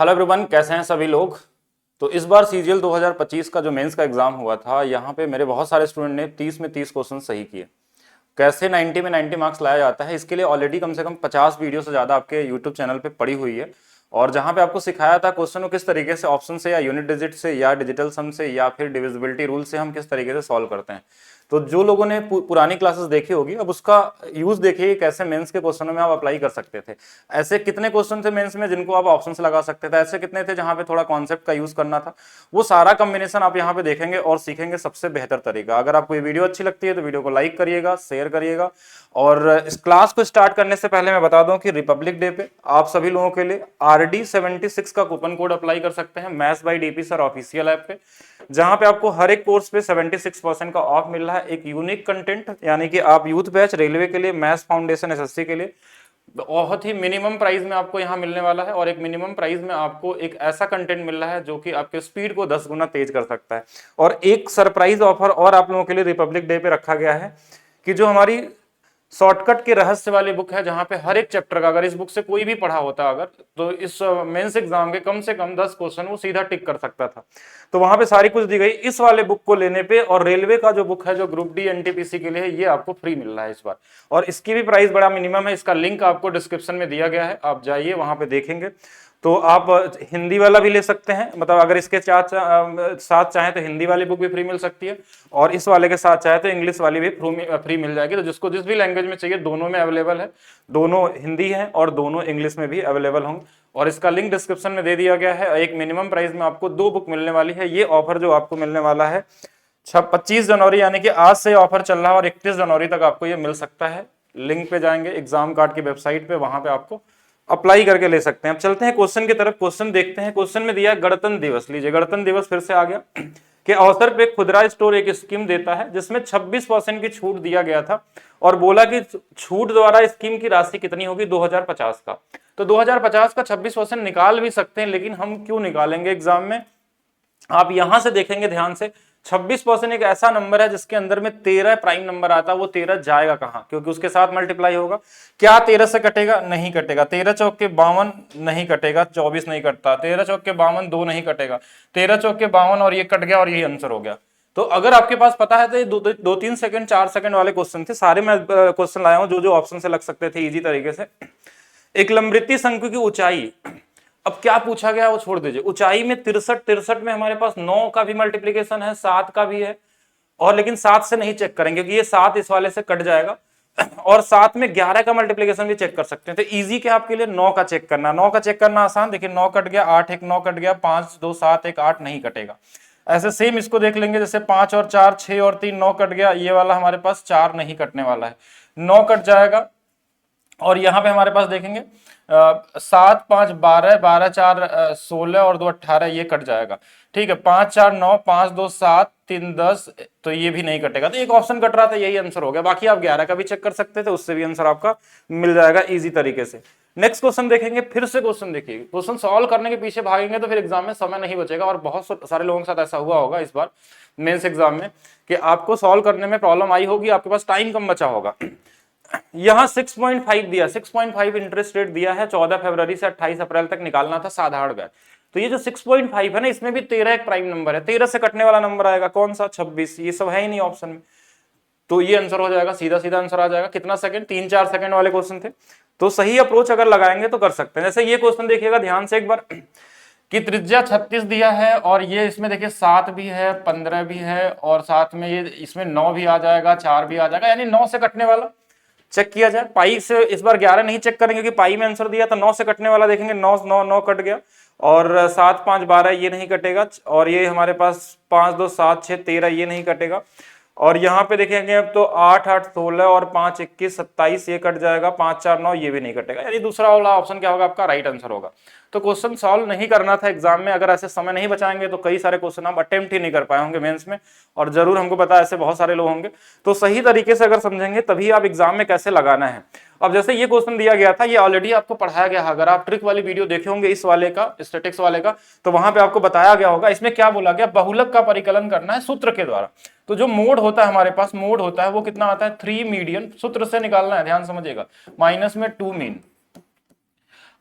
Hello everyone, कैसे हैं सभी लोग। तो इस बार सीजीएल 2025 का जो मेंस का एग्जाम हुआ था, यहाँ पे मेरे बहुत सारे स्टूडेंट ने 30 में 30 क्वेश्चन सही किए। कैसे 90 में 90 मार्क्स लाया जाता है, इसके लिए ऑलरेडी कम से कम 50 वीडियो से ज़्यादा आपके यूट्यूब चैनल पे पड़ी हुई है। और जहाँ पे आपको सिखाया था क्वेश्चन को किस तरीके से ऑप्शन से या यूनिट डिजिट से या डिजिटल सम से या फिर डिविजिबिलिटी रूल से हम किस तरीके से सॉल्व करते हैं। तो जो लोगों ने पुरानी क्लासेस देखी होगी, अब उसका यूज देखिए कैसे मेंस के क्वेश्चनों में आप अप्लाई कर सकते थे। ऐसे कितने क्वेश्चन थे मेंस में जिनको आप ऑप्शन से लगा सकते थे, ऐसे कितने थे जहां पे थोड़ा कॉन्सेप्ट का यूज करना था। वो सारा कॉम्बिनेशन आप यहाँ पे देखेंगे और सीखेंगे सबसे बेहतर तरीका। अगर आपको ये वीडियो अच्छी लगती है तो वीडियो को लाइक करिएगा, शेयर करिएगा। और इस क्लास को स्टार्ट करने से पहले मैं बता दूं कि रिपब्लिक डे पे आप सभी लोगों के लिए RD76 का कूपन कोड अप्लाई कर सकते हैं maths by DP sir official app पे, जहां पे आपको हर एक कोर्स पे 76% का ऑफ मिल रहा है। एक यूनिक कंटेंट, यानी कि आप यूथ बैच रेलवे के लिए, मैथ्स फाउंडेशन एसएससी के लिए बहुत ही मिनिमम प्राइस में आपको यहाँ मिलने वाला है। और एक मिनिमम प्राइस में आपको एक ऐसा कंटेंट मिल रहा है जो कि आपके स्पीड को 10 गुना तेज कर सकता है। और एक सरप्राइज ऑफर और आप लोगों के लिए रिपब्लिक डे पे रखा गया है कि जो हमारी शॉर्टकट के रहस्य वाली बुक है, जहां पे हर एक चैप्टर का अगर इस बुक से कोई भी पढ़ा होता अगर, तो इस मेंस एग्जाम के कम से कम 10 क्वेश्चन वो सीधा टिक कर सकता था। तो वहां पे सारी कुछ दी गई इस वाले बुक को लेने पे। और रेलवे का जो बुक है जो ग्रुप डी एनटीपीसी के लिए है, ये आपको फ्री मिल रहा है इस बार। और इसकी भी प्राइस बड़ा मिनिमम है। इसका लिंक आपको डिस्क्रिप्शन में दिया गया है, आप जाइए वहां पे देखेंगे। तो आप हिंदी वाला भी ले सकते हैं, मतलब अगर इसके साथ चाहें तो हिंदी वाली बुक भी फ्री मिल सकती है, और इस वाले के साथ चाहे तो इंग्लिश वाली भी फ्री मिल जाएगी। तो जिसको जिस भी लैंग्वेज में चाहिए दोनों में अवेलेबल है, दोनों हिंदी है और दोनों इंग्लिश में भी अवेलेबल होंगे। और इसका लिंक डिस्क्रिप्शन में दे दिया गया है। एक मिनिमम प्राइस में आपको 2 बुक मिलने वाली है। ये ऑफर जो आपको मिलने वाला है 25 जनवरी, यानी कि आज से ऑफर चल रहा है और 31 जनवरी तक आपको ये मिल सकता है। लिंक पे जाएंगे एग्जाम कार्ड की वेबसाइट पे, वहां पे आपको अप्लाई करके ले सकते हैं। अब चलते हैं क्वेश्चन की तरफ। क्वेश्चन देखते हैं। क्वेश्चन में दिया गणतंत्र दिवस, लीजिए गणतंत्र दिवस फिर से आ गया, के अवसर पे खुदरा स्टोर एक स्कीम देता है जिसमें 26% की छूट दिया गया था, और बोला कि छूट द्वारा स्कीम की राशि कितनी होगी 2050 का। तो 2050 का 26% निकाल भी सकते हैं, लेकिन हम क्यों निकालेंगे एग्जाम में, आप यहां से देखेंगे ध्यान से। 26% एक ऐसा नंबर है जिसके अंदर में 13 प्राइम नंबर आता है। वो 13 जाएगा कहां, क्योंकि उसके साथ मल्टीप्लाई होगा। क्या 13 से कटेगा? नहीं कटेगा। 13 चौक के 52 नहीं कटेगा, 24 नहीं कटता। 13 चौक के 52 2 नहीं कटेगा। 13 चौक के 52 और ये कट गया और यही आंसर हो गया। तो अगर आपके पास पता है तो ये 2-3 सेकंड 4 सेकंड वाले क्वेश्चन थे। सारे मैं क्वेश्चन लाया हूं जो जो ऑप्शन से लग सकते थे इजी तरीके से। एक लंबवृत्तीय शंकु की ऊंचाई, अब क्या पूछा गया वो छोड़ दीजिए। ऊंचाई में 63 में हमारे पास 9 का भी मल्टीप्लीकेशन है, 7 का भी है, और लेकिन 7 से नहीं चेक करेंगे क्योंकि ये 7 इस वाले से कट जाएगा। और 7 में 11 का मल्टीप्लीकेशन भी चेक कर सकते हैं। तो इजी क्या आपके लिए 9 का चेक करना। 9 का चेक करना आसान, देखिए 9 कट गया, 8 एक 9 कट गया, 5 2 7 1 8 नहीं कटेगा। ऐसे सेम इसको देख लेंगे, जैसे 5 और 4 6 और 3 9 कट गया, ये वाला हमारे पास 4 नहीं कटने वाला है, 9 कट जाएगा। और यहाँ पे हमारे पास देखेंगे 7 5 12 12 4 16 और 2 18, ये कट जाएगा। ठीक है, 5 4 9 5 2 7 3 10, तो ये भी नहीं कटेगा। तो एक ऑप्शन कट रहा था, यही आंसर हो गया। बाकी आप 11 का भी चेक कर सकते थे, उससे भी आंसर आपका मिल जाएगा इजी तरीके से। नेक्स्ट क्वेश्चन देखेंगे। फिर से क्वेश्चन देखिए, क्वेश्चन सॉल्व करने के पीछे भागेंगे तो फिर एग्जाम में समय नहीं बचेगा। और बहुत सारे लोगों के साथ ऐसा हुआ होगा इस बार मेंस एग्जाम में कि आपको सॉल्व करने में प्रॉब्लम आई होगी, आपके पास टाइम कम बचा होगा। यहां 6.5 दिया, 6.5 इंटरेस्ट रेट दिया है। 14 फरवरी से 28 अप्रैल तक निकालना था साधारण ब्याज। तो ये जो 6.5 है ना, इसमें भी 13 एक प्राइम नंबर है। 13 से कटने वाला नंबर आएगा कौन सा? 26। ये सब है ही नहीं ऑप्शन में, तो ये आंसर हो जाएगा, सीधा सीधा आंसर आ जाएगा। कितना सेकंड? 3-4 सेकंड वाले क्वेश्चन थे। तो सही अप्रोच अगर लगाएंगे तो कर सकते हैं। जैसे ये क्वेश्चन देखिएगा ध्यान से एक बार, कि त्रिज्या 36 दिया है, और ये इसमें देखिए 7 भी है, 15 भी है, और साथ में ये इसमें 9 भी आ जाएगा, 4 भी आ जाएगा, यानी 9 से कटने वाला चेक किया जाए। पाई से इस बार 11 नहीं चेक करेंगे क्योंकि पाई में आंसर दिया, तो 9 से कटने वाला देखेंगे। 9 9 9 कट गया, और 7 5 12 ये नहीं कटेगा, और ये हमारे पास 5 2 7 6 13 ये नहीं कटेगा। और यहाँ पे देखेंगे अब तो 8 8 16 और 5 21 27 ये कट जाएगा, 5 4 9 ये भी नहीं कटेगा, यानी दूसरा वाला ऑप्शन क्या होगा आपका? राइट आंसर होगा। तो क्वेश्चन सॉल्व नहीं करना था एग्जाम में। अगर ऐसे समय नहीं बचाएंगे तो कई सारे क्वेश्चन आप अटेम्प्ट ही नहीं कर पाए होंगे मेंस में, और जरूर हमको पता है ऐसे बहुत सारे लोग होंगे। तो सही तरीके से अगर समझेंगे तभी आप एग्जाम में कैसे लगाना है। अब जैसे ये क्वेश्चन दिया गया था, ये ऑलरेडी आपको पढ़ाया गया है। अगर आप ट्रिक वाली वीडियो देखे होंगे इस वाले का, स्टैटिक्स वाले का, तो वहां पे आपको बताया गया होगा। इसमें क्या बोला गया? बहुलक का परिकलन करना है सूत्र के द्वारा। तो जो मोड होता है हमारे पास, मोड होता है वो कितना आता है? 3 मीडियन, सूत्र से निकालना है, ध्यान समझिएगा, माइनस में 2 मीन।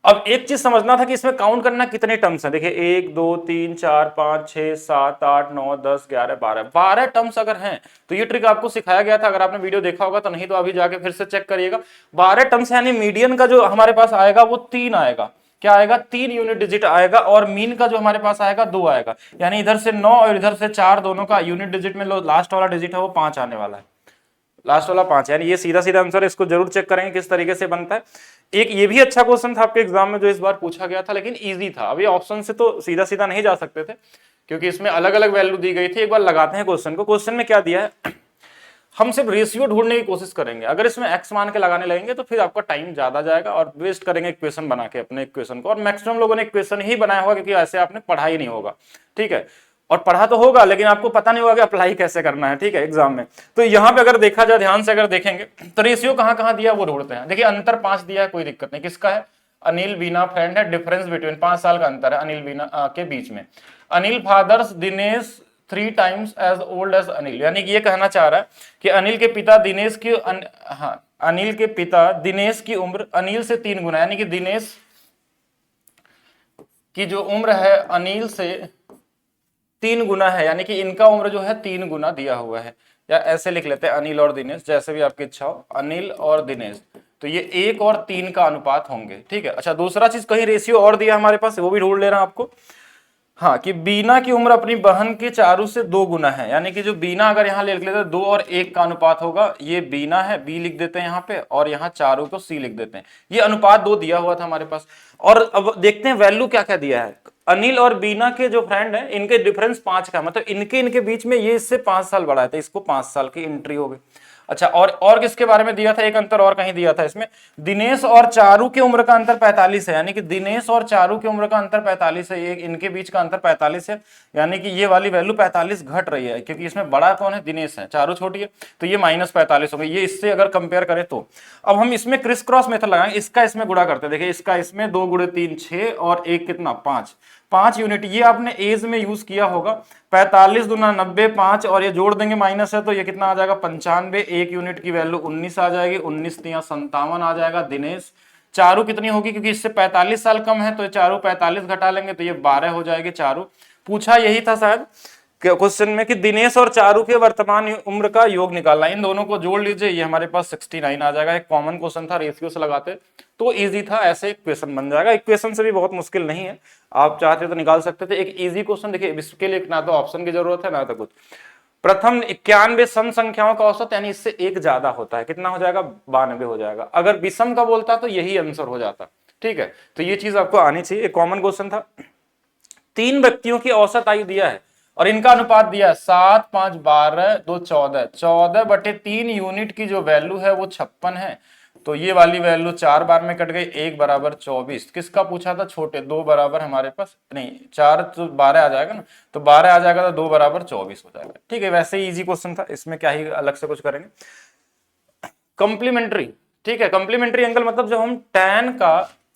अब एक चीज समझना था कि इसमें काउंट करना कितने टर्म्स हैं। देखिए 1 2 3 4 5 6 7 8 9 10 11 12 टर्म्स अगर हैं तो ये ट्रिक आपको सिखाया गया था, अगर आपने वीडियो देखा होगा तो, नहीं तो अभी जाके फिर से चेक करिएगा। 12 टर्म्स यानी मीडियन का जो हमारे पास आएगा वो 3 आएगा, क्या आएगा 3 यूनिट डिजिट आएगा, और मीन का जो हमारे पास आएगा 2 आएगा, यानी इधर से 9 और इधर से 4 दोनों का यूनिट डिजिट में लास्ट वाला डिजिट है वो 5 आने वाला है, लास्ट वाला 5, यानी ये सीधा सीधा आंसर है। इसको जरूर चेक करेंगे किस तरीके से बनता है। एक ये भी अच्छा क्वेश्चन था आपके एग्जाम में जो इस बार पूछा गया था, लेकिन इजी था। अभी ऑप्शन से तो सीधा सीधा नहीं जा सकते थे क्योंकि इसमें अलग अलग वैल्यू दी गई थी। एक बार लगाते हैं क्वेश्चन को। क्वेश्चन में क्या दिया है, हम सिर्फ रेशियो ढूंढने की कोशिश करेंगे। अगर इसमें एक्स मान के लगाने लगेंगे तो फिर आपका टाइम ज्यादा जाएगा और वेस्ट करेंगे इक्वेशन बना के अपने इक्वेशन को, और मैक्सिमम लोगों ने इक्वेशन ही बनाया होगा क्योंकि ऐसे आपने पढ़ा ही नहीं होगा, ठीक है। और पढ़ा तो होगा लेकिन आपको पता नहीं होगा कि अप्लाई कैसे करना है, ठीक है, एग्जाम में। तो यहाँ पे अगर देखा जाए, ध्यान से अगर देखेंगे तो रेशियो कहाँ कहाँ दिया वो ढूंढते हैं। देखिए अंतर 5 दिया है, कोई दिक्कत नहीं। किसका है, अनिल बीना फ्रेंड है, डिफरेंस बिटवीन 5 साल का अंतर है अनिल बीना के बीच में। Anil father's Dinesh 3 times as old as Anil, यानी कि ये कहना चाह रहा है कि अनिल के पिता दिनेश की अनिल के पिता दिनेश की उम्र अनिल से 3 गुना, यानी कि दिनेश की जो उम्र है अनिल से 3 गुना है, यानी कि इनका उम्र जो है 3 गुना दिया हुआ है। या ऐसे लिख लेते हैं अनिल और दिनेश, जैसे भी आपकी इच्छा हो, अनिल और दिनेश। तो ये 1 और 3 का अनुपात होंगे, ठीक है। अच्छा दूसरा चीज कहीं रेशियो और दिया हमारे पास, वो भी ढूंढ लेना आपको। हाँ, कि बीना की उम्र अपनी बहन के चारू से 2 गुना है, यानी कि जो बीना अगर यहाँ लिख लेते हैं 2 और 1 का अनुपात होगा। ये बीना है, बी लिख देते हैं यहाँ पे, और यहाँ चारू को सी लिख देते हैं। ये अनुपात 2 दिया हुआ था हमारे पास। और अब देखते हैं वैल्यू क्या क्या दिया है। अनिल और बीना के जो फ्रेंड है इनके डिफरेंस 5 का, मतलब इनके बीच में ये इससे 5 साल बड़ा है, तो इसको 5 साल की एंट्री हो गई। अच्छा और किसके बारे में दिया था, एक अंतर और कहीं दिया था इसमें, दिनेश और चारू की उम्र का अंतर 45 है, यानी कि दिनेश और चारू की उम्र का अंतर 45 है, ये इनके बीच का अंतर 45 है, यानी कि ये वाली वैल्यू 45 घट रही है क्योंकि इसमें बड़ा कौन है, दिनेश है, चारू छोटी है, तो ये -45 हो गई। ये इससे अगर कंपेयर करें तो अब हम इसमें क्रिस क्रॉस मेथड लगाएंगे, इसका इसमें गुणा करते हैं। देखिए इसका इसमें 2 गुणे 3 6 और 1 कितना 5 यूनिट, ये आपने एज में यूज किया होगा। 45 दूना 90, 5 और ये जोड़ देंगे माइनस है तो ये कितना आ जाएगा 95। 1 यूनिट की वैल्यू 19 आ जाएगी, 19 तिया 57 आ जाएगा। दिनेश चारू कितनी होगी, क्योंकि इससे 45 साल कम है तो चारू 45 घटा लेंगे तो ये 12 हो जाएगी चारू। पूछा यही था शायद क्वेश्चन में कि दिनेश और चारू के वर्तमान उम्र का योग निकालना, इन दोनों को जोड़ लीजिए, ये हमारे पास 69 आ जाएगा। एक कॉमन क्वेश्चन था, रेशियो से लगाते तो इजी था, ऐसे क्वेश्चन बन जाएगा। इक्वेशन से भी बहुत मुश्किल नहीं है, आप चाहते तो निकाल सकते थे। एक इजी क्वेश्चन देखिए, इसके लिए ना तो ऑप्शन की जरूरत है ना तो कुछ। प्रथम 91 सम संख्याओं का औसत, यानी इससे एक ज्यादा होता है, कितना हो जाएगा 92 हो जाएगा। अगर विषम का बोलता तो यही आंसर हो जाता, ठीक है। तो ये चीज आपको आनी चाहिए। एक कॉमन क्वेश्चन था। 3 व्यक्तियों की औसत आयु दिया है और इनका अनुपात दिया है 7 5 12 2 14, 14/3 यूनिट की जो वैल्यू है वो 56 है। तो ये वाली वैल्यू 4 बार में कट गई, 1 बराबर 24। किसका पूछा था, छोटे 2 बराबर हमारे पास नहीं, 4 तो 12 आ जाएगा ना, तो 12 आ जाएगा तो 2 बराबर 24 हो जाएगा, ठीक है। वैसे ही इजी क्वेश्चन था, इसमें क्या ही अलग से कुछ करेंगे। कंप्लीमेंट्री, ठीक है। कंप्लीमेंट्री एंगल मतलब जब हम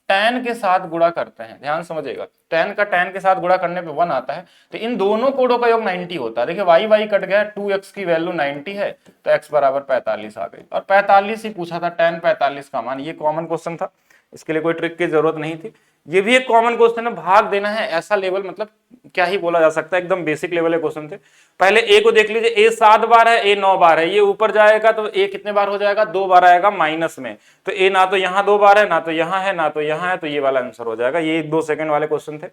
tan के साथ गुणा करते हैं, ध्यान समझिएगा, tan का tan के साथ गुणा करने पे 1 आता है, तो इन दोनों कोणों का योग 90 होता है। देखिए y कट गया, 2x की वैल्यू 90 है तो x बराबर 45 आ गई, और 45 ही पूछा था, tan 45 का मान। ये कॉमन क्वेश्चन था, इसके लिए कोई ट्रिक की जरूरत नहीं थी। ये भी एक कॉमन क्वेश्चन है, भाग देना है ऐसा लेवल, मतलब क्या ही बोला जा सकता है, एकदम बेसिक लेवल के क्वेश्चन थे। पहले ए को देख लीजिए, ए 7 बार है, ए 9 बार है, ये ऊपर जाएगा तो ए कितने बार हो जाएगा, 2 बार आएगा माइनस में, तो ए ना तो यहाँ 2 बार है, ना तो यहाँ है, ना तो यहाँ है, तो ये वाला आंसर हो जाएगा। ये 1-2 सेकंड वाले क्वेश्चन थे।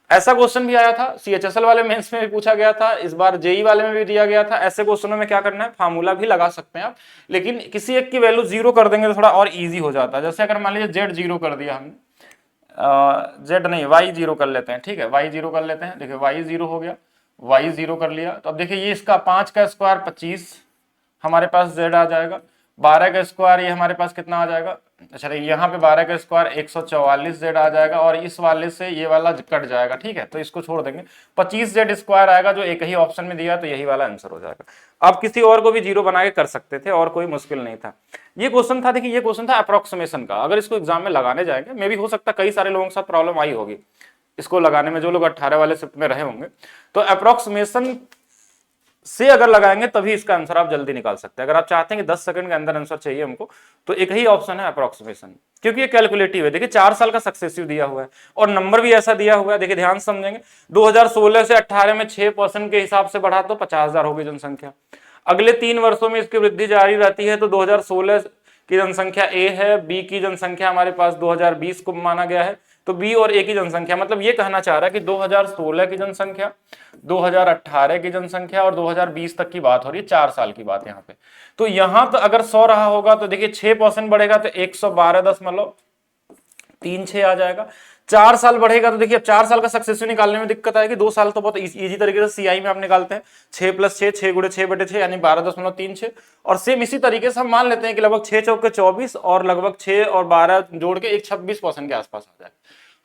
ऐसा क्वेश्चन भी आया था, CHSL वाले मेंस में भी पूछा गया था, इस बार जेई वाले में भी दिया गया था। ऐसे क्वेश्चनों में क्या करना है, फार्मूला भी लगा सकते हैं आप, लेकिन किसी एक की वैल्यू 0 कर देंगे तो थोड़ा और इजी हो जाता है। जैसे अगर मान लीजिए जेड 0 कर दिया हमने, जेड नहीं वाई 0 कर लेते हैं, ठीक है, वाई 0 कर लेते हैं। देखिए वाई 0 हो गया, वाई 0 कर लिया, तो अब देखिए ये इसका 5 का स्क्वायर 25 हमारे पास जेड आ जाएगा, 12 का स्क्वायर ये हमारे पास कितना आ जाएगा, अच्छा यहाँ पे 12 का स्क्वायर 144 जेड आ जाएगा, और इस वाले से ये वाला कट जाएगा, ठीक है, तो इसको छोड़ देंगे, 25 जेड स्क्वायर आएगा, जो एक ही ऑप्शन में दिया तो यही वाला आंसर हो जाएगा। आप किसी और को भी 0 बना के कर सकते थे और कोई मुश्किल नहीं था। ये क्वेश्चन था, देखिए ये क्वेश्चन था अप्रोक्सीमेशन का, अगर इसको एग्जाम में लगाने जाएंगे, मे भी हो सकता है कई सारे लोगों के साथ प्रॉब्लम आई होगी इसको लगाने में, जो लोग 18 वाले शिफ्ट में रहे होंगे, तो अप्रोक्सीमेशन से अगर लगाएंगे तभी इसका आंसर आप जल्दी निकाल सकते हैं। अगर आप चाहते हैं कि 10 सेकंड के अंदर आंसर चाहिए हमको, तो एक ही ऑप्शन है अप्रोक्सीमेशन, क्योंकि ये कैलकुलेटिव है। देखिए 4 साल का सक्सेसिव दिया हुआ है और नंबर भी ऐसा दिया हुआ है। देखिए ध्यान से समझेंगे, 2016 से 18 में 6% के हिसाब से बढ़ा तो 50,000 होगी जनसंख्या। अगले 3 वर्षों में इसकी वृद्धि जारी रहती है, तो 2016 की जनसंख्या ए है, बी की जनसंख्या हमारे पास 2020 को माना गया है, तो बी और ए की जनसंख्या, मतलब ये कहना चाह रहा है कि 2016 की जनसंख्या, 2018 की जनसंख्या और 2020 तक की बात हो रही है, 4 साल की बात यहाँ पे। तो यहां तो अगर 100 रहा होगा तो देखिए 6% बढ़ेगा तो 112.36 आ जाएगा। 4 साल बढ़ेगा तो देखिए अब 4 साल का सक्सेसिव निकालने में दिक्कत आएगी, 2 साल तो बहुत इजी तरीके से सीआई में आप निकालते हैं, 6 + 6, 6 × 6/6 यानी 12.36। और सेम इसी तरीके से हम मान लेते हैं कि लगभग 6 चौके 24 और लगभग 6 और 12 जोड़ के एक 26% के आसपास आ जाएगा।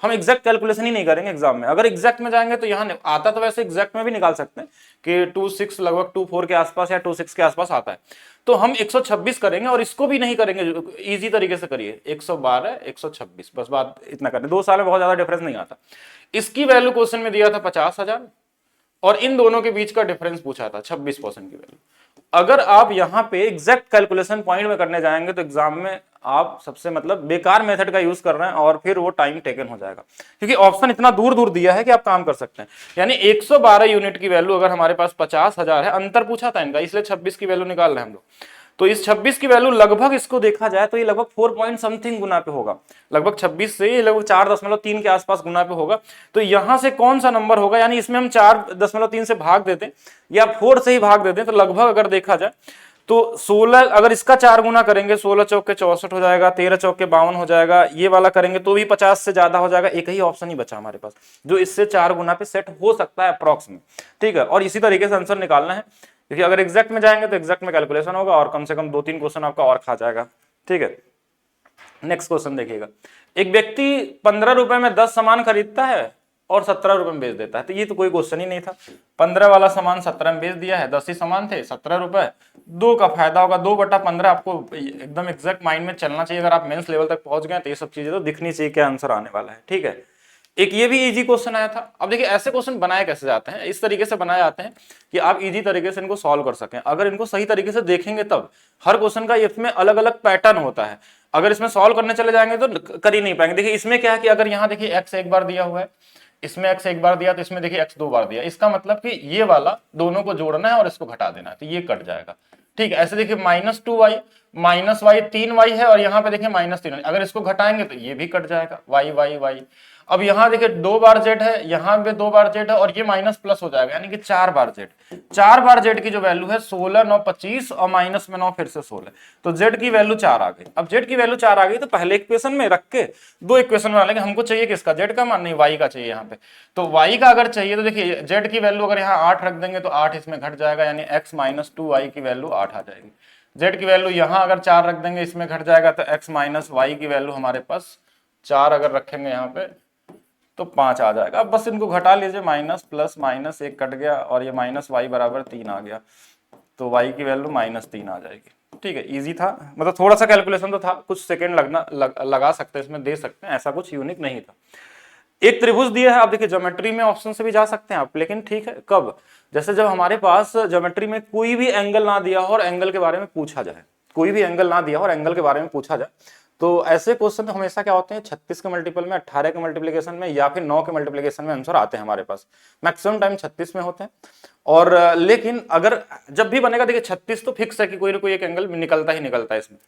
हम एग्जैक्ट कैलकुलेशन ही नहीं करेंगे एग्जाम में। अगर एग्जैक्ट में जाएंगे तो यहाँ आता, तो वैसे एग्जैक्ट में भी निकाल सकते हैं कि 26 लगभग 24 के आसपास या 26 के आसपास आता है, तो हम 126 करेंगे और इसको भी नहीं करेंगे, इजी तरीके से करिए 112 126, बस बात इतना करने। 2 साल में बहुत ज्यादा डिफरेंस नहीं आता। इसकी वैल्यू क्वेश्चन में दिया था 50,000 और इन दोनों के बीच का डिफरेंस पूछा था 26% की वैल्यू। अगर आप यहाँ पे एग्जैक्ट कैलकुलेशन पॉइंट में करने जाएंगे तो एग्जाम में आप सबसे मतलब बेकार मेथड का यूज कर रहे हैं और फिर वो टाइम टेकन हो जाएगा, क्योंकि ऑप्शन इतना दूर दूर दिया है कि आप काम कर सकते हैं। यानी 112 यूनिट की वैल्यू अगर हमारे पास 50,000 है, अंतर पूछा था इनका, इसलिए 26 की वैल्यू निकाल रहे हैं हम लोग। तो इस 26 की वैल्यू लगभग इसको देखा जाए तो ये लगभग 4 पॉइंट समथिंग गुना पे होगा, लगभग 26 से ये लगभग 4.3 के आसपास गुना पे होगा। तो यहां से कौन सा नंबर होगा, यानी इसमें हम 4.3 से भाग देते हैं या 4 से ही भाग देते हैं, तो लगभग अगर देखा जाए तो 16, अगर इसका 4 गुना करेंगे 16 चौके 64 हो जाएगा, 13 चौके 52 हो जाएगा, ये वाला करेंगे तो भी 50 से ज्यादा हो जाएगा। एक ही ऑप्शन ही बचा हमारे पास जो इससे 4 गुना पे सेट हो सकता है अप्रॉक्स में, ठीक है। और इसी तरीके से आंसर निकालना है, क्योंकि अगर एग्जैक्ट में जाएंगे तो एग्जैक्ट में कैलकुलेशन होगा और कम से कम 2-3 क्वेश्चन आपका और खा जाएगा, ठीक है। नेक्स्ट क्वेश्चन देखिएगा, एक व्यक्ति 15 रुपए में 10 सामान खरीदता है और 17 रुपए में बेच देता है। तो ये तो कोई क्वेश्चन ही नहीं था, 15 वाला सामान 17 में बेच दिया है, 10 ही सामान थे, 17 रुपए, 2 का फायदा होगा, 2/15। आपको एकदम एग्जैक्ट माइंड में चलना चाहिए। अगर आप मेंस लेवल तक पहुंच गए तो ये सब चीजें तो दिखनी चाहिए क्या आंसर आने वाला है, ठीक है। एक ये भी इजी क्वेश्चन आया था। अब देखिए ऐसे क्वेश्चन बनाए कैसे जाते हैं, इस तरीके से बनाए जाते हैं कि आप इजी तरीके से इनको सॉल्व कर सकें। अगर इनको सही तरीके से देखेंगे तब, हर क्वेश्चन का इसमें अलग अलग पैटर्न होता है, अगर इसमें सॉल्व करने चले जाएंगे तो कर ही नहीं पाएंगे। देखिए इसमें क्या है कि अगर यहाँ देखिए x एक बार दिया हुआ है, इसमें x एक बार दिया, तो इसमें देखिए x 2 बार दिया, इसका मतलब कि ये वाला दोनों को जोड़ना है और इसको घटा देना है, तो ये कट जाएगा, ठीक है। ऐसे देखिए -2y -y 3y है और यहाँ पे देखिए -3y, अगर इसको घटाएंगे तो ये भी कट जाएगा, y। अब यहाँ देखिए 2 बार z है, यहाँ पे 2 बार z है और ये माइनस प्लस हो जाएगा, यानी कि 4 बार z। 4 बार z की जो वैल्यू है 16, 9, 25 और माइनस में 9 फिर से 16, तो z की वैल्यू 4 आ गई। अब z की वैल्यू 4 आ गई तो पहले इक्वेशन में रख के 2 इक्वेशन बना लेंगे। हमको चाहिए किसका, z का मान, नहीं y का चाहिए यहाँ पे। तो y का अगर चाहिए तो देखिए z की वैल्यू अगर यहाँ 8 रख देंगे तो 8 इसमें घट जाएगा, यानी x - 2y की वैल्यू 8 आ जाएगी। z की वैल्यू यहाँ अगर 4 रख देंगे इसमें घट जाएगा, तो x - y की वैल्यू हमारे पास 4 अगर रखेंगे यहाँ पे तो 5 आ जाएगा। अब बस इनको घटा लीजिए, माइनस प्लस माइनस 1 कट गया और ये -y = 3 आ गया, तो y की वैल्यू -3 आ जाएगी, ठीक है। इजी था, मतलब थोड़ा सा कैलकुलेशन तो था, कुछ सेकंड लगा सकते हैं इसमें, दे सकते हैं, ऐसा कुछ यूनिक नहीं था। एक त्रिभुज दिया है, आप देखिए ज्योमेट्री में ऑप्शन से भी जा सकते हैं आप, लेकिन ठीक है कब, जैसे जब हमारे पास ज्योमेट्री में कोई भी एंगल ना दिया हो और एंगल के बारे में पूछा जाए, कोई भी एंगल ना दिया हो और एंगल के बारे में पूछा जाए, तो ऐसे क्वेश्चन हमेशा क्या होते हैं 36 के मल्टीपल में, 18 के मल्टीप्लिकेशन में या फिर 9 के मल्टीप्लिकेशन में आंसर आते हैं हमारे पास, मैक्सिमम टाइम 36 में होते हैं। और लेकिन अगर जब भी बनेगा देखिए 36 तो फिक्स है कि कोई ना कोई एक एंगल निकलता ही निकलता है इसमें,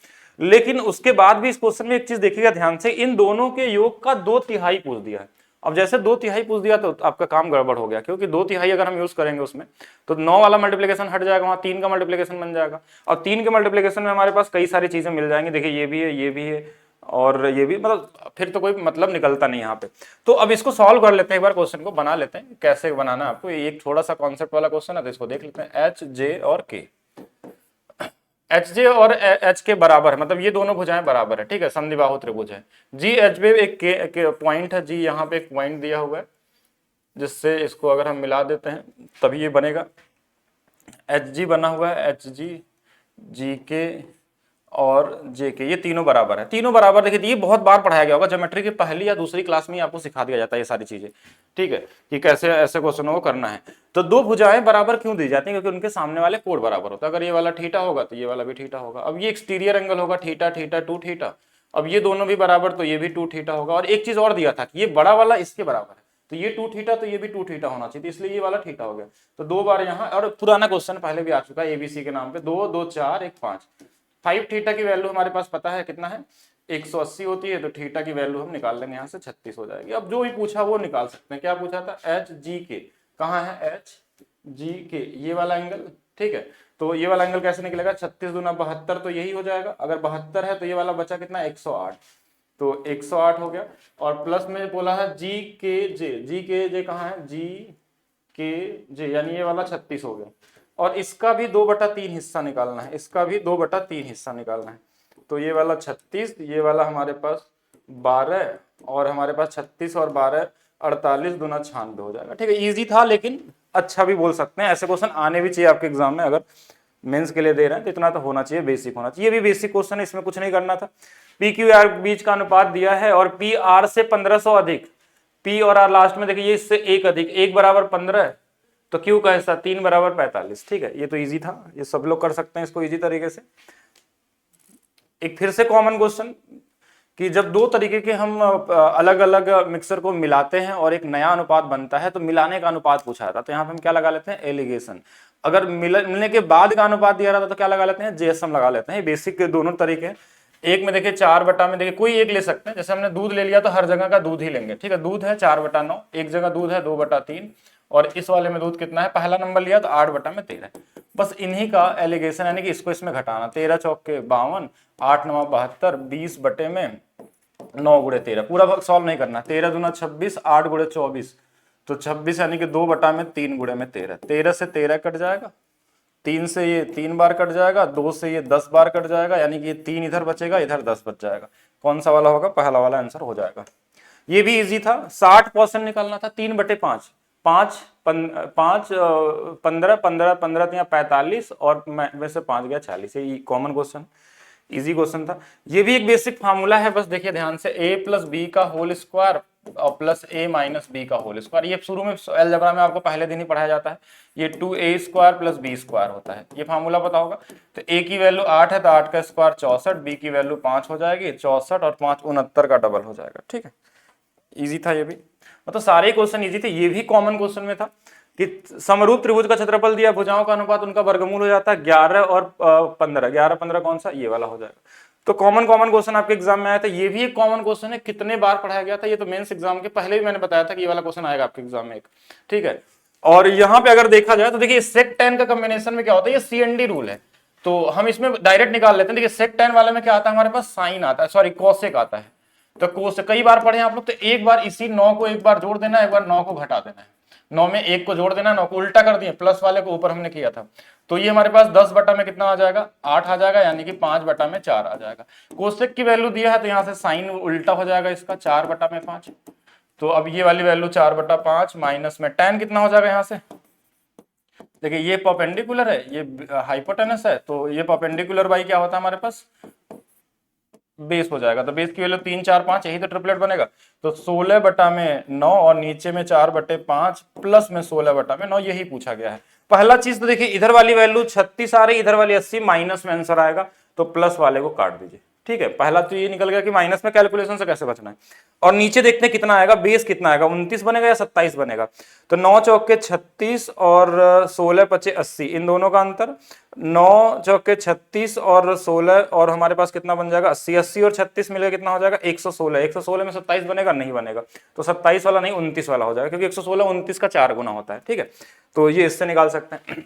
लेकिन उसके बाद भी इस क्वेश्चन में एक चीज देखिएगा ध्यान से, इन दोनों के योग का 2/3 पूछ दिया है। अब जैसे 2/3 पूछ दिया तो आपका काम गड़बड़ हो गया, क्योंकि 2/3 अगर हम यूज करेंगे उसमें तो 9 वाला मल्टीप्लिकेशन हट जाएगा, वहां 3 का मल्टीप्लिकेशन बन जाएगा, और 3 के मल्टीप्लिकेशन में हमारे पास कई सारी चीजें मिल जाएंगी, देखिए ये भी है, ये भी है और ये भी, मतलब फिर तो कोई मतलब निकलता नहीं यहाँ पे। तो अब इसको सॉल्व कर लेते हैं, एक बार क्वेश्चन को बना लेते हैं, कैसे बनाना है आपको, एक थोड़ा सा कॉन्सेप्ट वाला क्वेश्चन है तो इसको देख लेते हैं। एच जे और के, एच जे और एच के बराबर है, मतलब ये दोनों भुजाएं बराबर है, ठीक है, समद्विबाहु त्रिभुज है। जी एच बे एक के पॉइंट है, जी यहाँ पे एक पॉइंट दिया हुआ है, जिससे इसको अगर हम मिला देते हैं तभी ये बनेगा। एच जी बना हुआ है, एच जी, जी के और जे के, ये तीनों बराबर है। तीनों बराबर देखिए, ये बहुत बार पढ़ाया गया होगा ज्योमेट्री की पहली या दूसरी क्लास में, आपको सिखा दिया जाता है ये सारी चीजें, ठीक है, कि कैसे ऐसे क्वेश्चनों को करना है। तो दो भुजाएं बराबर क्यों दी जाती हैं? क्योंकि उनके सामने वाले कोण बराबर होता है। अगर ये वाला थीटा होगा तो ये वाला भी थीटा होगा। अब ये एक्सटीरियर एंगल होगा थीटा थीटा टू थीटा, अब ये दोनों भी बराबर तो ये भी टू थीटा होगा। और एक चीज और दिया था कि ये बड़ा वाला इसके बराबर है, तो ये टू थीटा तो ये भी टू थीटा होना चाहिए, तो इसलिए ये वाला थीटा हो गया। तो दो बार यहाँ, और पुराना क्वेश्चन पहले भी आ चुका है एबीसी के नाम पे, 2 2 4 1 5। 5 थीटा की वैल्यू हमारे पास पता है कितना है, 180 होती है, तो थीटा की वैल्यू हम निकाल लेंगे यहाँ से 36 हो जाएगी। अब जो भी पूछा वो निकाल सकते हैं। क्या पूछा था? एच जी के, कहाँ है एच जी के? ये वाला एंगल, ठीक है। तो ये वाला एंगल कैसे निकलेगा? 36 दूना 72, तो यही हो जाएगा। अगर 72 है तो ये वाला बचा कितना? 108, तो 108 हो गया। और प्लस में बोला है जी के जे, जी के जे कहाँ है? जी के जे, यानी ये वाला 36 हो गया। और इसका भी 2/3 हिस्सा निकालना है, इसका भी 2/3 हिस्सा निकालना है। तो ये वाला 36, ये वाला हमारे पास 12, और हमारे पास 36 और 12 48 दूना 96 हो जाएगा, ठीक है। इजी था, लेकिन अच्छा भी बोल सकते हैं। ऐसे क्वेश्चन आने भी चाहिए आपके एग्जाम में। अगर मेंस के लिए दे रहे हैं तो इतना तो होना चाहिए, बेसिक होना चाहिए। ये भी बेसिक क्वेश्चन है, इसमें कुछ नहीं करना था। पी क्यू आर बीच का अनुपात दिया है और पी आर से 1500 अधिक, पी और आर लास्ट में देखिए, ये इससे एक अधिक, 1 बराबर 15, तो क्यू का हिस्सा 3 बराबर 45, ठीक है। ये तो इजी था, ये सब लोग कर सकते हैं इसको इजी तरीके से। एक फिर से कॉमन क्वेश्चन कि जब दो तरीके के हम अलग अलग मिक्सर को मिलाते हैं और एक नया अनुपात बनता है, तो मिलाने का अनुपात पूछा था, तो यहाँ पे हम क्या लगा लेते हैं? एलिगेशन। अगर मिलने के बाद का अनुपात दिया रहता तो क्या लगा लेते हैं? जेएसएम लगा लेते हैं। बेसिक के दोनों तरीके हैं। एक में देखिए 4 में देखिए कोई एक ले सकते हैं, जैसे हमने दूध ले लिया तो हर जगह का दूध ही लेंगे, ठीक है। दूध है 4/9, एक जगह दूध है 2/3, और इस वाले में दूध कितना है? पहला नंबर लिया तो 8/13। बस इन्हीं का एलिगेशन, यानी कि इसको इसमें घटाना। 13 चौक के 52, 8 9 72, 20 बटे में 9 गुणे 13, पूरा सॉल्व नहीं करना। 13 दूना 26, 8 गुणे 24, तो 26 यानी कि 2/3 गुणे में 13, 13 से 13 कट जाएगा, 3 से ये 3 बार कट जाएगा, 2 से ये 10 बार कट जाएगा, यानी कि ये 3 इधर बचेगा, इधर 10 बच जाएगा। कौन सा वाला होगा? पहला वाला आंसर हो जाएगा। ये भी इजी था। 60% निकालना था, 3/5, 5 5 15 15 15 तो 45, और वैसे 5 गया 40। ये कॉमन क्वेश्चन, इजी क्वेश्चन था। ये भी एक बेसिक फार्मूला है, बस देखिए ध्यान से, a प्लस बी का होल स्क्वायर और प्लस a माइनस बी का होल स्क्वायर। ये शुरू में अलजेब्रा में आपको पहले दिन ही पढ़ाया जाता है। ये 2a square plus B square होता है, ये फार्मूला पता होगा। तो a की वैल्यू 8 है, तो 8 का स्क्वायर 64, b की वैल्यू 5 हो जाएगी, 64 और 5 69 का डबल हो जाएगा, ठीक है। इजी था ये भी, मतलब सारे क्वेश्चन इजी थे। ये भी कॉमन क्वेश्चन में था कि समरूप त्रिभुज का क्षेत्रफल दिया, भुजाओं का अनुपात उनका वर्गमूल हो जाता है 11 और 15, 11 15 कौन सा? ये वाला हो जाएगा। तो कॉमन क्वेश्चन आपके एग्जाम में आया था। ये भी एक कॉमन क्वेश्चन है, कितने बार पढ़ाया गया था? ये तो मेंस एग्जाम के पहले भी मैंने बताया था कि ये वाला क्वेश्चन आएगा आपके एग्जाम में एक, ठीक है। और यहाँ पे अगर देखा जाए तो देखिए सेक tan का कॉम्बिनेशन में क्या होता है? ये CND रूल है, तो हम इसमें डायरेक्ट निकाल लेते हैं। देखिए सेक tan वाले में क्या आता है हमारे पास? साइन आता है, सॉरी कोसेक आता है। तो कोस कई बार पढ़े आप लोग, तो एक बार इसी 9 को एक बार जोड़ देना, एक बार 9 को घटा देना है। 9 में 1 को जोड़ देना, 9 को उल्टा कर दिए, प्लस वाले को ऊपर हमने किया था। तो ये हमारे पास 10 बटा में कितना आ जाएगा? 8 आ जाएगा, यानी कि 5 बटा में 4 आ जाएगा। कोसेक की वैल्यू दिया है तो यहाँ से साइन उल्टा हो जाएगा इसका, 4 बटा में 5। तो अब ये वाली वैल्यू 4/5 माइनस में tan कितना हो जाएगा यहाँ से? देखिए ये परपेंडिकुलर है, ये हाइपोटेनस है, तो ये परपेंडिकुलर बाई क्या होता है हमारे पास? बेस हो जाएगा। तो बेस की वैल्यू 3 4 5, यही तो ट्रिपलेट बनेगा। तो 16 बटा में 9 और नीचे में 4/5 प्लस में 16 बटा में 9, यही पूछा गया है। पहला चीज तो देखिए इधर वाली वैल्यू 36 आ रही, इधर वाली 80, माइनस में आंसर आएगा, तो प्लस वाले को काट दीजिए, ठीक है। पहला तो ये निकल गया कि माइनस में कैलकुलेशन से कैसे बचना है। और नीचे देखते हैं कितना आएगा, बेस कितना आएगा, 29 बनेगा या 27 बनेगा। तो 9 चौके 36 और 16 पचे 80, इन दोनों का अंतर 9 चौके 36 और 16, और हमारे पास कितना बन जाएगा? 80, 80 और 36 मिलेगा कितना हो जाएगा? 116। 116 में 27 बनेगा? नहीं बनेगा, तो 27 वाला नहीं 29 वाला हो जाएगा, क्योंकि 116 29 का 4 गुना होता है, ठीक है। तो ये इससे निकाल सकते हैं।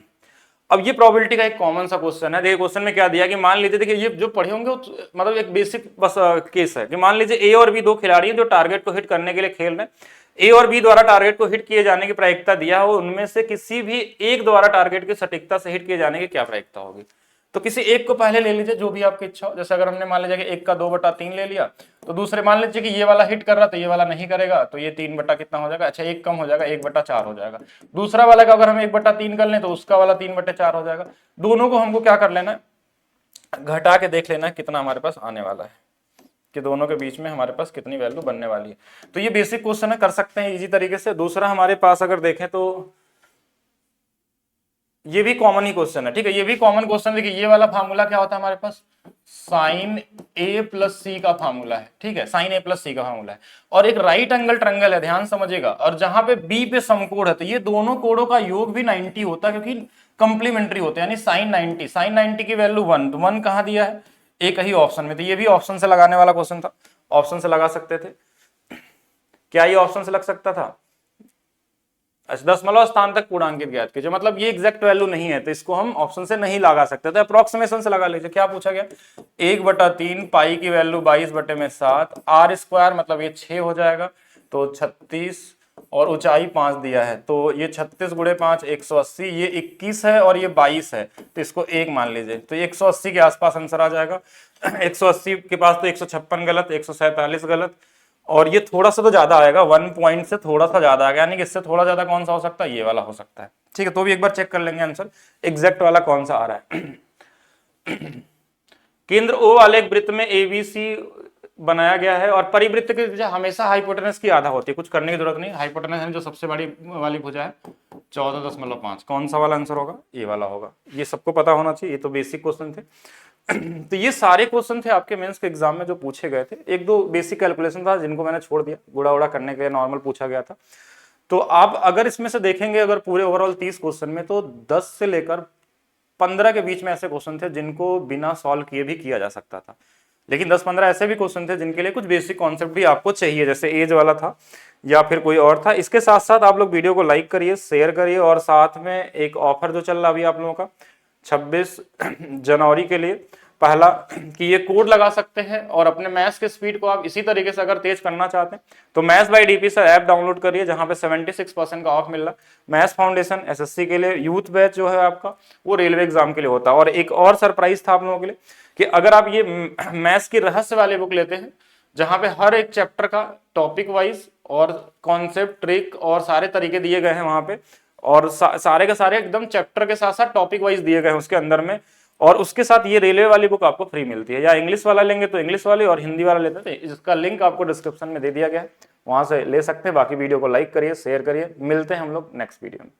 अब ये प्रोबेबिलिटी का एक कॉमन सा क्वेश्चन है। देखिए क्वेश्चन में क्या दिया कि मान लीजिए, देखिए ये जो पढ़े होंगे मतलब एक बेसिक बस केस है कि मान लीजिए ए और बी दो खिलाड़ी हैं जो टारगेट को हिट करने के लिए खेल रहे हैं। ए और बी द्वारा टारगेट को हिट किए जाने की प्रायिकता दिया हो, उनमें से किसी भी एक द्वारा टारगेट की सटीकता से हिट किए जाने की क्या प्रायिकता होगी? तो किसी एक को पहले ले लीजिए, जो भी आपकी इच्छा हो। जैसे अगर हमने मान लीजिए कि एक का 2/3 ले लिया, तो दूसरे मान लीजिए कि ये वाला हिट कर रहा तो ये वाला नहीं करेगा, तो ये 3 बटा कितना हो जाएगा? अच्छा एक कम हो जाएगा, 1/4 हो जाएगा। दूसरा वाला का अगर हम 1/3 कर लें तो उसका वाला 3/4 हो जाएगा। दोनों को हमको क्या कर लेना है? घटा के देख लेना कितना हमारे पास आने वाला है, कि दोनों के बीच में हमारे पास कितनी वैल्यू बनने वाली है। तो ये बेसिक क्वेश्चन है, कर सकते हैं इजी तरीके से। दूसरा हमारे पास अगर देखें तो ये भी कॉमन ही क्वेश्चन है, ठीक है, ये भी कॉमन क्वेश्चन। देखिए ये वाला फार्मूला क्या होता है हमारे पास, साइन ए प्लस सी का फार्मूला है, ठीक है, साइन ए प्लस सी का फार्मूला है, और एक राइट एंगल ट्रायंगल है, ध्यान समझिएगा, और जहां पे बी पे समकोण है, तो ये दोनों कोणों का योग भी 90 होता है, क्योंकि कंप्लीमेंट्री होते हैं, यानी साइन 90, साइन 90 की वैल्यू 1, तो 1 कहां दिया है, एक ही ऑप्शन में, तो ये भी ऑप्शन से लगाने वाला क्वेश्चन था, ऑप्शन से लगा सकते थे। क्या ये ऑप्शन से लग सकता था? दशमलव स्थान तक पूर्णांकित ज्ञात कीजिए, मतलब ये एग्जैक्ट वैल्यू नहीं है, तो इसको हम ऑप्शन से नहीं लगा सकते, तो अप्रोक्सीमेशन से लगा लीजिए। क्या पूछा गया, 1/3 पाई की वैल्यू 22/7, आर स्क्वायर मतलब ये 6 हो जाएगा, तो 36, और ऊंचाई 5 दिया है, तो ये 36 गुणे 5 180, ये 21 है और ये 22 है, तो इसको 1 मान लीजिए, तो 180 के आसपास आंसर आ जाएगा। 180 के पास तो 156 गलत, 147 गलत, और ये थोड़ा सा तो ज्यादा आएगा, 1 पॉइंट से थोड़ा सा ज्यादा आएगा, यानी कि इससे थोड़ा ज्यादा कौन सा हो सकता है, ये वाला हो सकता है, ठीक है। तो भी एक बार चेक कर लेंगे आंसर एग्जैक्ट वाला कौन सा आ रहा है। केंद्र ओ वाले एक वृत्त में एबीसी बनाया गया है, और परिवृत्त की भुजा हमेशा हाइपोटेनस की आधा होती है, कुछ करने की जरूरत नहीं, हाइपोटेनस है जो सबसे बड़ी वाली भुजा है 14.5, कौन सा वाला आंसर होगा, ये वाला होगा, ये सबको पता होना चाहिए, ये तो बेसिक क्वेश्चन थे। तो ये सारे क्वेश्चन थे आपके मेंस के एग्जाम में जो पूछे गए थे, एक दो बेसिक कैलकुलेशन था जिनको मैंने छोड़ दिया, गुड़ा उड़ा करने के लिए नॉर्मल पूछा गया था। तो आप अगर इसमें से देखेंगे, अगर पूरे ओवरऑल 30 क्वेश्चन में, तो 10 से लेकर 15 के बीच में ऐसे क्वेश्चन थे जिनको बिना सॉल्व किए भी किया जा सकता था, लेकिन 10-15 ऐसे भी क्वेश्चन थे जिनके लिए कुछ बेसिक कॉन्सेप्ट भी आपको चाहिए, जैसे एज वाला था या फिर कोई और था। इसके साथ साथ आप लोग वीडियो को लाइक करिए, शेयर करिए, और साथ में एक ऑफर जो चल रहा अभी आप लोगों का 26 जनवरी के लिए, पहला कि ये कोड लगा सकते हैं, और अपने मैथ्स के स्पीड को आप इसी तरीके से अगर तेज करना चाहते हैं तो मैथ्स बाय डीपी से ऐप डाउनलोड करिए, जहां पे 76% का ऑफ मिल रहा है। मैथ्स फाउंडेशन एसएससी के लिए, यूथ बैच जो है आपका वो रेलवे एग्जाम के लिए होता है। और एक और सरप्राइज था आप लोगों के लिए कि अगर आप ये मैथ्स की रहस्य वाले बुक लेते हैं, जहां पे हर एक चैप्टर का टॉपिक वाइज और कॉन्सेप्ट, ट्रिक और सारे तरीके दिए गए हैं वहां पे, और सारे के सारे एकदम चैप्टर के साथ साथ टॉपिक वाइज दिए गए हैं उसके अंदर में, और उसके साथ ये रेलवे वाली बुक आपको फ्री मिलती है, या इंग्लिश वाला लेंगे तो इंग्लिश वाली, और हिंदी वाला लेते थे, इसका लिंक आपको डिस्क्रिप्शन में दे दिया गया है, वहां से ले सकते हैं। बाकी वीडियो को लाइक करिए, शेयर करिए, मिलते हैं हम लोग नेक्स्ट वीडियो में।